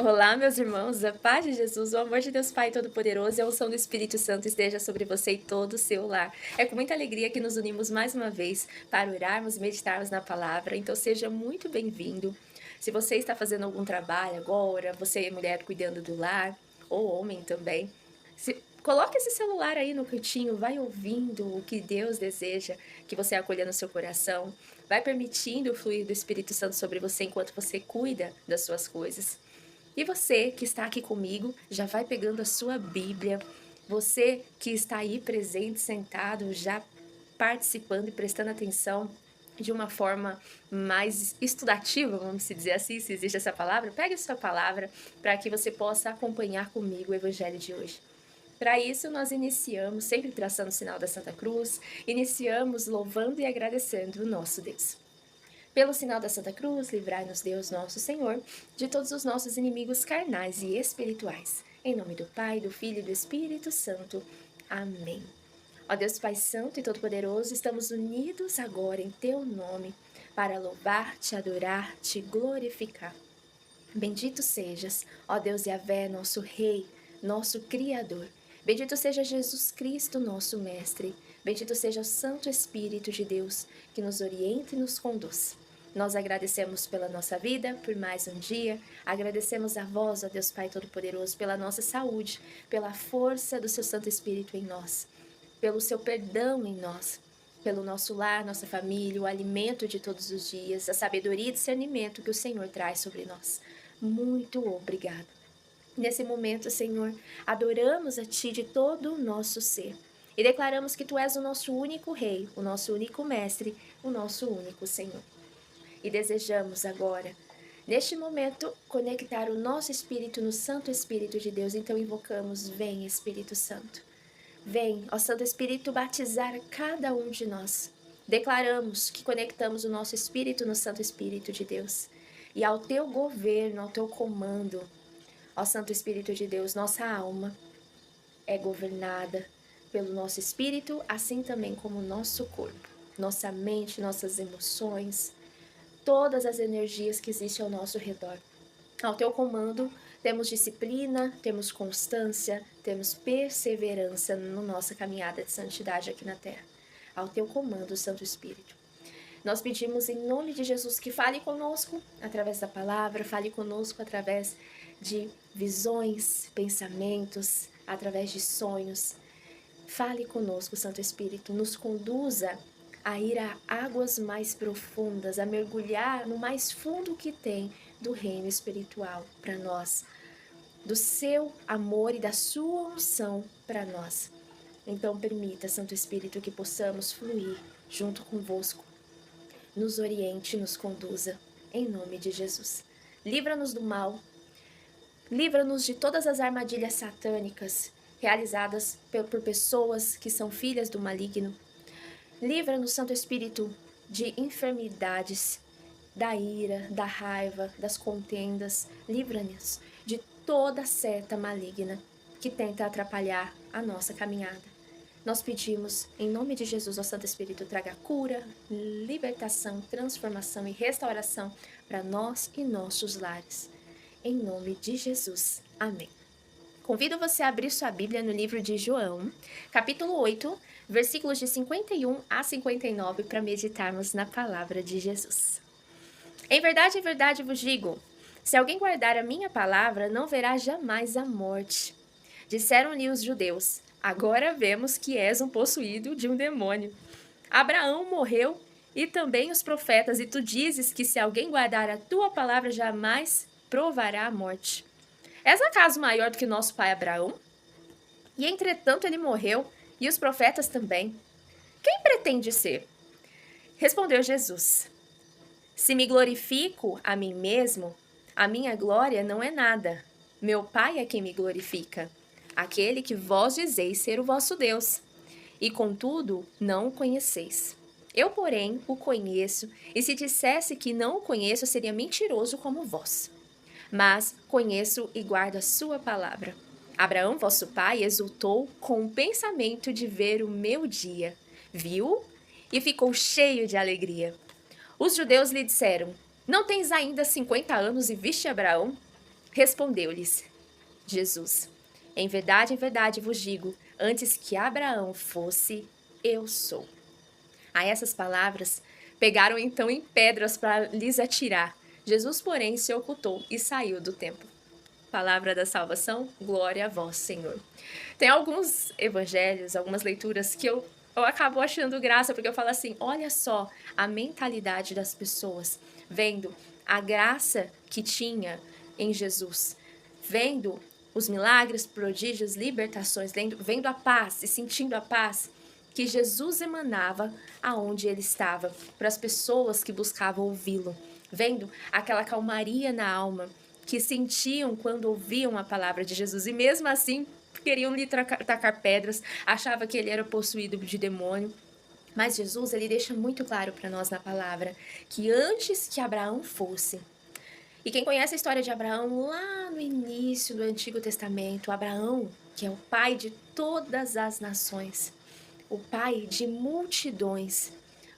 Olá, meus irmãos, a paz de Jesus, o amor de Deus Pai Todo-Poderoso e a unção do Espírito Santo esteja sobre você e todo o seu lar. É com muita alegria que nos unimos mais uma vez para orarmos e meditarmos na palavra, então seja muito bem-vindo. Se você está fazendo algum trabalho agora, você é mulher cuidando do lar, ou homem também, coloque esse celular aí no cantinho, vai ouvindo o que Deus deseja que você acolha no seu coração, vai permitindo o fluir do Espírito Santo sobre você enquanto você cuida das suas coisas. E você que está aqui comigo, já vai pegando a sua Bíblia. Você que está aí presente, sentado, já participando e prestando atenção de uma forma mais estudativa, vamos dizer assim, se existe essa palavra, pegue a sua palavra para que você possa acompanhar comigo o Evangelho de hoje. Para isso, nós iniciamos, sempre traçando o sinal da Santa Cruz, iniciamos louvando e agradecendo o nosso Deus. Pelo sinal da Santa Cruz, livrai-nos Deus nosso Senhor de todos os nossos inimigos carnais e espirituais. Em nome do Pai, do Filho e do Espírito Santo. Amém. Ó Deus Pai Santo e Todo-Poderoso, estamos unidos agora em Teu nome para louvar-te, adorar-te, glorificar. Bendito sejas, ó Deus Yahvé, nosso Rei, nosso Criador. Bendito seja Jesus Cristo, nosso Mestre. Bendito seja o Santo Espírito de Deus, que nos orienta e nos conduz. Nós agradecemos pela nossa vida, por mais um dia. Agradecemos a vós, ó Deus Pai Todo-Poderoso, pela nossa saúde, pela força do seu Santo Espírito em nós, pelo seu perdão em nós, pelo nosso lar, nossa família, o alimento de todos os dias, a sabedoria e discernimento que o Senhor traz sobre nós. Muito obrigado. Nesse momento, Senhor, adoramos a Ti de todo o nosso ser e declaramos que Tu és o nosso único Rei, o nosso único Mestre, o nosso único Senhor. E desejamos agora, neste momento, conectar o nosso espírito no Santo Espírito de Deus. Então invocamos, vem Espírito Santo. Vem, ó Santo Espírito, batizar cada um de nós. Declaramos que conectamos o nosso espírito no Santo Espírito de Deus. E ao Teu governo, ao Teu comando, ó Santo Espírito de Deus, nossa alma é governada pelo nosso espírito, assim também como o nosso corpo, nossa mente, nossas emoções, todas as energias que existem ao nosso redor. Ao Teu comando, temos disciplina, temos constância, temos perseverança na nossa caminhada de santidade aqui na Terra. Ao Teu comando, Santo Espírito. Nós pedimos em nome de Jesus que fale conosco através da palavra, fale conosco através de visões, pensamentos, através de sonhos. Fale conosco, Santo Espírito, nos conduza a ir a águas mais profundas, a mergulhar no mais fundo que tem do reino espiritual para nós, do seu amor e da sua unção para nós. Então permita, Santo Espírito, que possamos fluir junto convosco. Nos oriente e nos conduza, em nome de Jesus. Livra-nos do mal, livra-nos de todas as armadilhas satânicas realizadas por pessoas que são filhas do maligno. Livra-nos, Santo Espírito, de enfermidades, da ira, da raiva, das contendas. Livra-nos de toda seta maligna que tenta atrapalhar a nossa caminhada. Nós pedimos, em nome de Jesus, ó Santo Espírito, traga cura, libertação, transformação e restauração para nós e nossos lares. Em nome de Jesus. Amém. Convido você a abrir sua Bíblia no livro de João, capítulo 8, versículos de 51 a 59, para meditarmos na palavra de Jesus. Em verdade vos digo, se alguém guardar a minha palavra, não verá jamais a morte. Disseram-lhe os judeus, agora vemos que és um possuído de um demônio. Abraão morreu e também os profetas, e tu dizes que se alguém guardar a tua palavra, jamais provará a morte. És acaso maior do que nosso pai Abraão? E entretanto ele morreu, e os profetas também. Quem pretende ser? Respondeu Jesus, se me glorifico a mim mesmo, a minha glória não é nada. Meu Pai é quem me glorifica, aquele que vós dizeis ser o vosso Deus, e contudo não o conheceis. Eu, porém, o conheço, e se dissesse que não o conheço, seria mentiroso como vós. Mas conheço e guardo a sua palavra. Abraão, vosso pai, exultou com o pensamento de ver o meu dia. Viu e ficou cheio de alegria. Os judeus lhe disseram, não tens ainda 50 anos e viste Abraão? Respondeu-lhes Jesus: em verdade vos digo, antes que Abraão fosse, eu sou. A essas palavras, pegaram então em pedras para lhes atirar. Jesus, porém, se ocultou e saiu do templo. Palavra da salvação, glória a vós, Senhor. Tem alguns evangelhos, algumas leituras que eu acabo achando graça, porque eu falo assim, olha só a mentalidade das pessoas, vendo a graça que tinha em Jesus, vendo os milagres, prodígios, libertações, vendo a paz e sentindo a paz que Jesus emanava aonde ele estava, para as pessoas que buscavam ouvi-lo, vendo aquela calmaria na alma que sentiam quando ouviam a palavra de Jesus, e mesmo assim queriam lhe tacar pedras, achava que ele era possuído de demônio. Mas Jesus, ele deixa muito claro para nós na palavra que antes que Abraão fosse, e quem conhece a história de Abraão lá no início do Antigo Testamento, Abraão, que é o pai de todas as nações, o pai de multidões,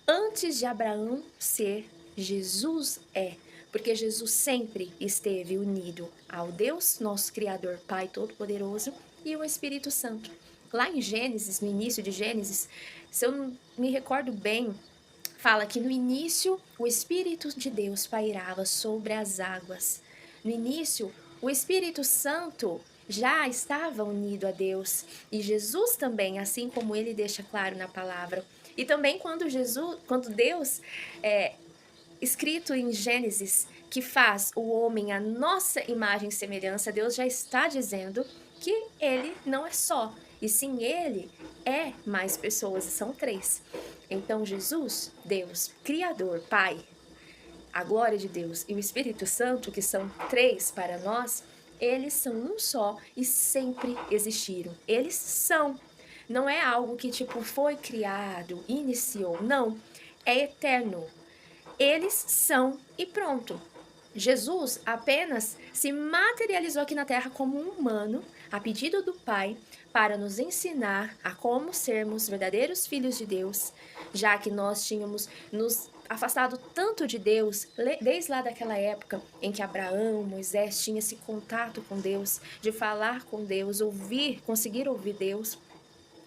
antes de Abraão ser, Jesus é, porque Jesus sempre esteve unido ao Deus, nosso Criador, Pai Todo-Poderoso, e o Espírito Santo. Lá em Gênesis, no início de Gênesis, se eu não me recordo bem, fala que no início o Espírito de Deus pairava sobre as águas. No início, o Espírito Santo já estava unido a Deus. E Jesus também, assim como ele deixa claro na palavra. E também quando Deus, escrito em Gênesis, que faz o homem a nossa imagem e semelhança, Deus já está dizendo que ele não é só, e sim ele é mais pessoas, e são três. Então Jesus, Deus, Criador, Pai, a glória de Deus e o Espírito Santo, que são três para nós, eles são um só e sempre existiram. Eles são. Não é algo que tipo foi criado, iniciou, não. É eterno. Eles são e pronto. Jesus apenas se materializou aqui na Terra como um humano, a pedido do Pai, para nos ensinar a como sermos verdadeiros filhos de Deus, já que nós tínhamos nos afastado tanto de Deus, desde lá daquela época em que Abraão, Moisés tinha esse contato com Deus, de falar com Deus, conseguir ouvir Deus.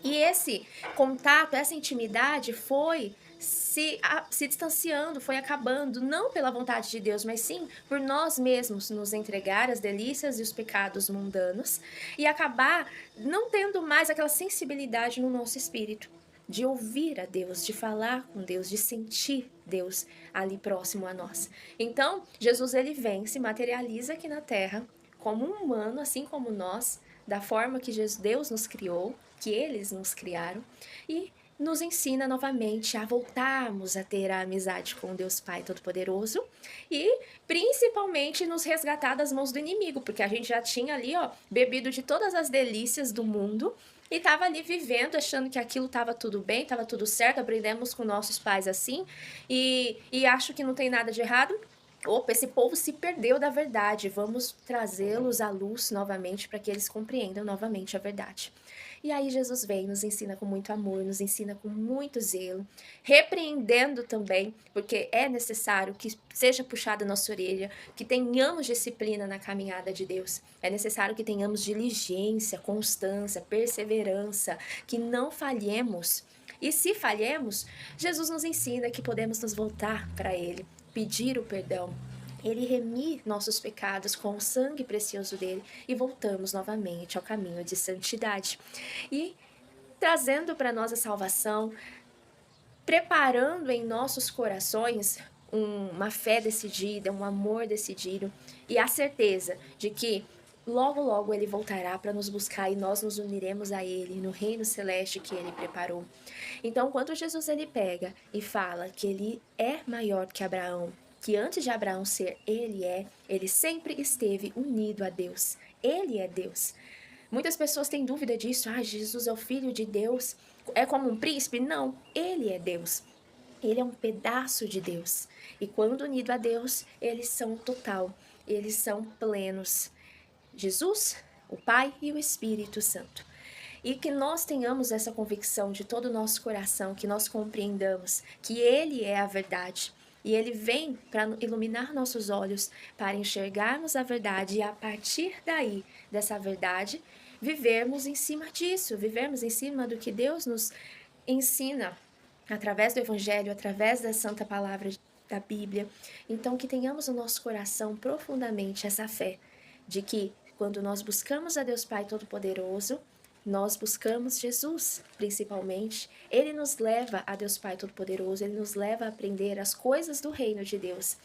E esse contato, essa intimidade foi se distanciando, foi acabando, não pela vontade de Deus, mas sim por nós mesmos nos entregar às delícias e os pecados mundanos e acabar não tendo mais aquela sensibilidade no nosso espírito de ouvir a Deus, de falar com Deus, de sentir Deus ali próximo a nós. Então, Jesus ele vem, se materializa aqui na Terra como um humano, assim como nós, da forma que Deus nos criou, que eles nos criaram, e nos ensina novamente a voltarmos a ter a amizade com Deus Pai Todo-Poderoso e principalmente nos resgatar das mãos do inimigo, porque a gente já tinha ali, bebido de todas as delícias do mundo e estava ali vivendo, achando que aquilo estava tudo bem, estava tudo certo, aprendemos com nossos pais assim, e acho que não tem nada de errado. Opa, esse povo se perdeu da verdade, vamos trazê-los à luz novamente para que eles compreendam novamente a verdade. E aí Jesus vem, nos ensina com muito amor, nos ensina com muito zelo, repreendendo também, porque é necessário que seja puxada a nossa orelha, que tenhamos disciplina na caminhada de Deus. É necessário que tenhamos diligência, constância, perseverança, que não falhemos. E se falhemos, Jesus nos ensina que podemos nos voltar para Ele, pedir o perdão, ele remir nossos pecados com o sangue precioso dele e voltamos novamente ao caminho de santidade. E trazendo para nós a salvação, preparando em nossos corações uma fé decidida, um amor decidido e a certeza de que logo, logo ele voltará para nos buscar e nós nos uniremos a ele no reino celeste que ele preparou. Então, quando Jesus ele pega e fala que ele é maior que Abraão, que antes de Abraão ser, ele sempre esteve unido a Deus. Ele é Deus. Muitas pessoas têm dúvida disso. Jesus é o Filho de Deus. É como um príncipe? Não, ele é Deus. Ele é um pedaço de Deus. E quando unido a Deus, eles são total. Eles são plenos. Jesus, o Pai e o Espírito Santo. E que nós tenhamos essa convicção de todo o nosso coração, que nós compreendamos que Ele é a verdade. E ele vem para iluminar nossos olhos, para enxergarmos a verdade e a partir daí, dessa verdade, vivermos em cima disso, vivermos em cima do que Deus nos ensina através do Evangelho, através da Santa Palavra da Bíblia. Então, que tenhamos no nosso coração profundamente essa fé de que quando nós buscamos a Deus Pai Todo-Poderoso, nós buscamos Jesus, principalmente. Ele nos leva a Deus Pai Todo-Poderoso, ele nos leva a aprender as coisas do reino de Deus.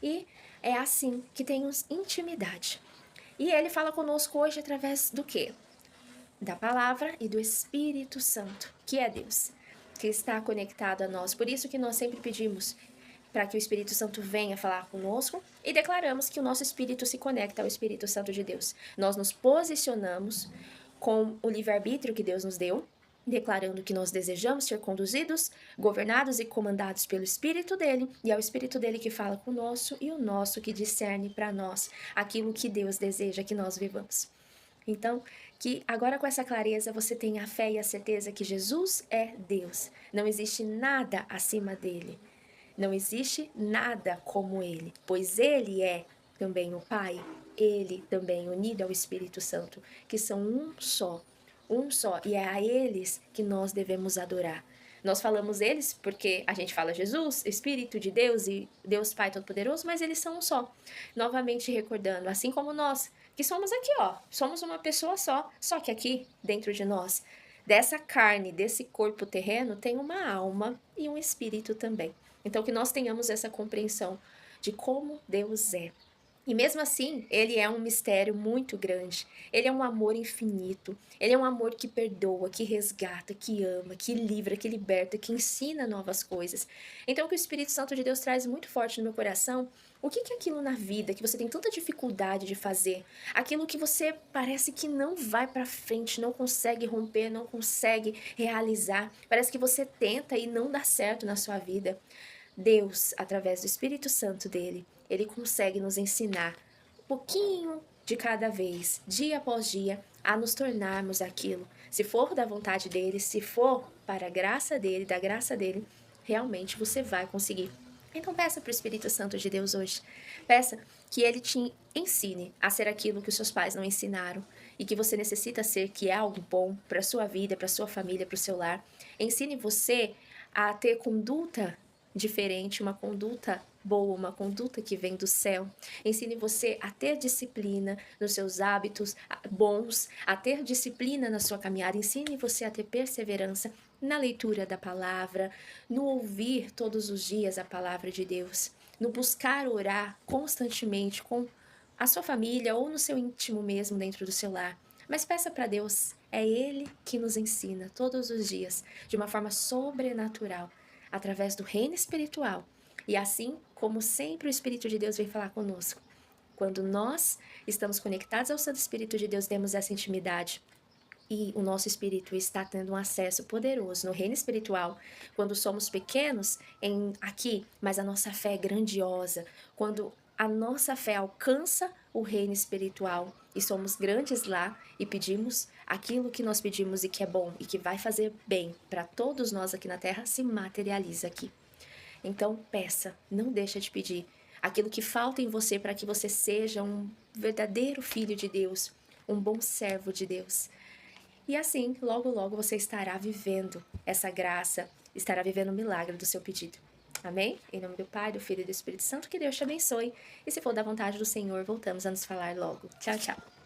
E é assim que temos intimidade. E ele fala conosco hoje através do quê? Da palavra e do Espírito Santo, que é Deus, que está conectado a nós. Por isso que nós sempre pedimos para que o Espírito Santo venha falar conosco e declaramos que o nosso espírito se conecta ao Espírito Santo de Deus. Nós nos posicionamos com o livre-arbítrio que Deus nos deu, declarando que nós desejamos ser conduzidos, governados e comandados pelo Espírito dele, e é o Espírito dele que fala conosco e o nosso que discerne para nós aquilo que Deus deseja que nós vivamos. Então, que agora com essa clareza você tenha a fé e a certeza que Jesus é Deus. Não existe nada acima dele. Não existe nada como ele, pois ele é também o Pai, ele também unido ao Espírito Santo, que são um só, e é a eles que nós devemos adorar. Nós falamos eles porque a gente fala Jesus, Espírito de Deus e Deus Pai Todo-Poderoso, mas eles são um só. Novamente recordando, assim como nós, que somos aqui, ó, somos uma pessoa só que aqui, dentro de nós, dessa carne, desse corpo terreno, tem uma alma e um espírito também. Então, que nós tenhamos essa compreensão de como Deus é. E mesmo assim, ele é um mistério muito grande. Ele é um amor infinito. Ele é um amor que perdoa, que resgata, que ama, que livra, que liberta, que ensina novas coisas. Então, o que o Espírito Santo de Deus traz muito forte no meu coração, o que é aquilo na vida que você tem tanta dificuldade de fazer? Aquilo que você parece que não vai para frente, não consegue romper, não consegue realizar. Parece que você tenta e não dá certo na sua vida. Deus, através do Espírito Santo dele, ele consegue nos ensinar um pouquinho de cada vez, dia após dia, a nos tornarmos aquilo. Se for da vontade dele, se for para a graça dele, da graça dele, realmente você vai conseguir. Então peça para o Espírito Santo de Deus hoje. Peça que ele te ensine a ser aquilo que os seus pais não ensinaram e que você necessita ser, que é algo bom para a sua vida, para a sua família, para o seu lar. Ensine você a ter conduta diferente, uma conduta boa, uma conduta que vem do céu. Ensine você a ter disciplina nos seus hábitos bons, a ter disciplina na sua caminhada. Ensine você a ter perseverança na leitura da palavra, no ouvir todos os dias a palavra de Deus, no buscar orar constantemente com a sua família ou no seu íntimo mesmo dentro do seu lar. Mas peça para Deus, é Ele que nos ensina todos os dias, de uma forma sobrenatural, através do reino espiritual. E assim como sempre o Espírito de Deus vem falar conosco. Quando nós estamos conectados ao Santo Espírito de Deus, temos essa intimidade. E o nosso espírito está tendo um acesso poderoso no reino espiritual. Quando somos pequenos aqui, mas a nossa fé é grandiosa. Quando a nossa fé alcança o reino espiritual e somos grandes lá e pedimos aquilo que nós pedimos e que é bom e que vai fazer bem para todos nós aqui na terra, se materializa aqui. Então peça, não deixa de pedir aquilo que falta em você para que você seja um verdadeiro filho de Deus, um bom servo de Deus. E assim, logo logo você estará vivendo essa graça, estará vivendo o milagre do seu pedido. Amém? Em nome do Pai, do Filho e do Espírito Santo, que Deus te abençoe. E se for da vontade do Senhor, voltamos a nos falar logo. Tchau, tchau.